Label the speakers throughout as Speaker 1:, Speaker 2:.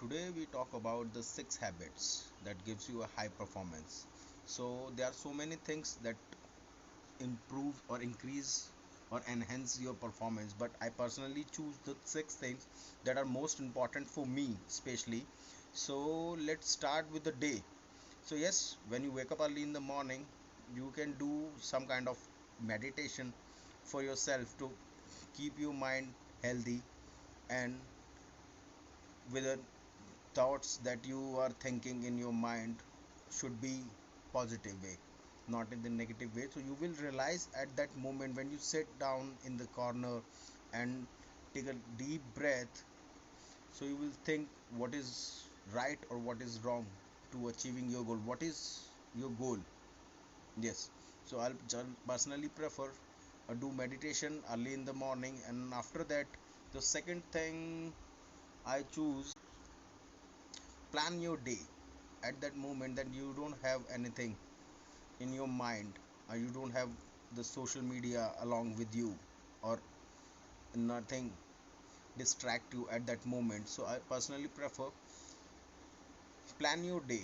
Speaker 1: Today we talk about the six habits that gives you a high performance. So there are so many things that improve or increase or enhance your performance, but I personally choose the six things that are most important for me especially. So let's start with the day. So yes, when you wake up early in the morning, you can do some kind of meditation for yourself to keep your mind healthy and with the thoughts that you are thinking in your mind should be positive way, not in the negative way. So you will realize at that moment when you sit down in the corner and take a deep breath, so you will think what is right or what is wrong to achieving your goal. What is your goal? Yes. So I'll personally prefer do meditation early in the morning, and after that the second thing I choose, plan your day at that moment that you don't have anything in your mind, or you don't have the social media along with you, or nothing distract you at that moment. So I personally prefer plan your day,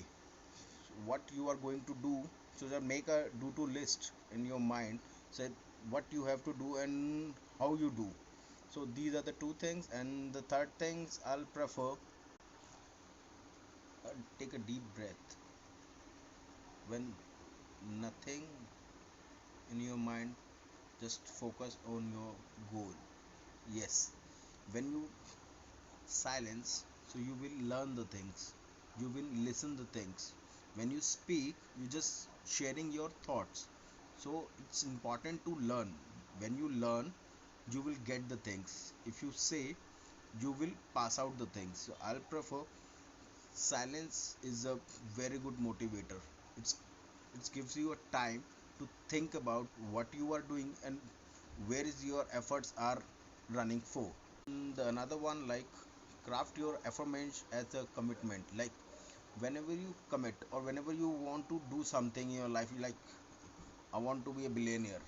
Speaker 1: what you are going to do. So just make a do to list in your mind, say what you have to do and how you do. So these are the two things, and the third things I'll prefer, take a deep breath when nothing in your mind, just focus on your goal. Yes, when you silence, so you will learn the things, you will listen the things. When you speak, you just sharing your thoughts. So it's important to learn. When you learn, you will get the things. If you say, you will pass out the things. So I'll prefer silence is a very good motivator. It gives you a time to think about what you are doing and where is your efforts are running for. The another one, like, craft your affirmation as a commitment. Like, whenever you commit or whenever you want to do something in your life, like, I want to be a billionaire.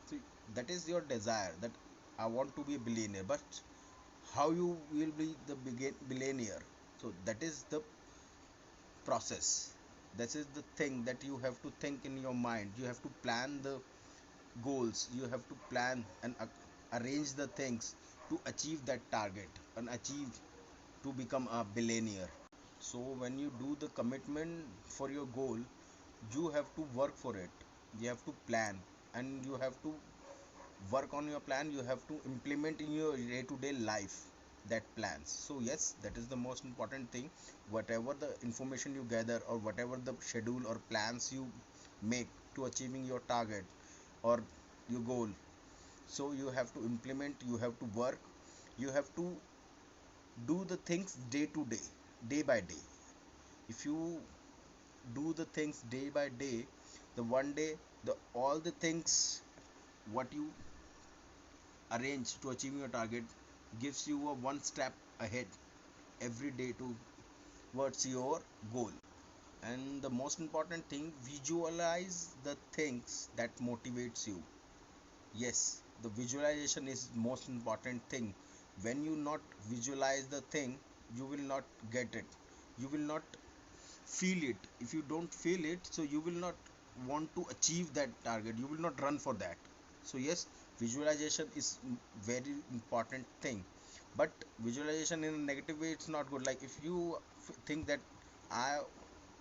Speaker 1: So that is your desire, that I want to be a billionaire, but how you will be the billionaire? So that is the process. That is the thing that you have to think in your mind. You have to plan the goals, you have to plan and arrange the things to achieve that target and achieve to become a billionaire. So when you do the commitment for your goal, you have to work for it, you have to plan, and you have to work on your plan. You have to implement in your day-to-day life that plans. So yes, that is the most important thing. Whatever the information you gather or whatever the schedule or plans you make to achieving your target or your goal, so you have to implement, you have to work, you have to do the things day to day, day by day. If you do the things day by day, the one day, the all the things what you arrange to achieve your target gives you a one step ahead every day towards your goal. And the most important thing, visualize the things that motivates you. Yes, the visualization is most important thing. When you not visualize the thing, you will not get it, you will not feel it. If you don't feel it, so you will not want to achieve that target, you will not run for that. So yes, visualization is very important thing. But visualization in a negative way, it's not good. Like, if you think that i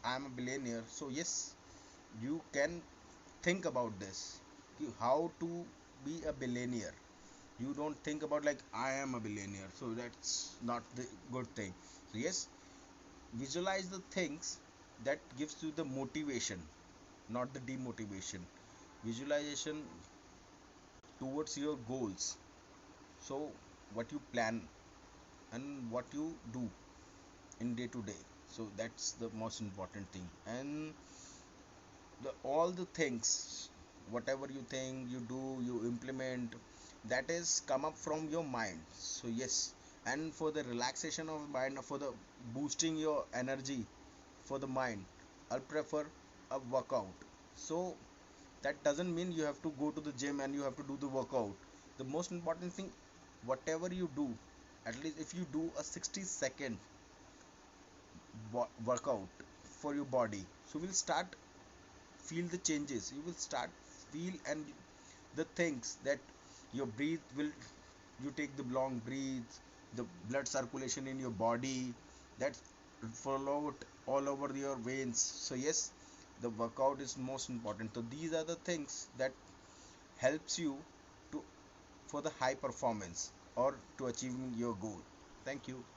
Speaker 1: I am a billionaire, so yes, you can think about this, how to be a billionaire. You don't think about like I am a billionaire, so that's not the good thing. So yes, visualize the things that gives you the motivation, not the demotivation. Visualization towards your goals. So what you plan and what you do in day to day, so that's the most important thing. And the all the things, whatever you think, you do, you implement, that is come up from your mind. So yes, and for the relaxation of mind, for the boosting your energy for the mind, I'll prefer a workout. So that doesn't mean you have to go to the gym and you have to do the workout. The most important thing, whatever you do, at least if you do a 60 second workout for your body, so we'll start feel the changes. You will start feel and the things that your breathe will, you take the long breath, the blood circulation in your body that follow it all over your veins. So yes, the workout is most important. So these are the things that helps you to for the high performance or to achieving your goal. Thank you.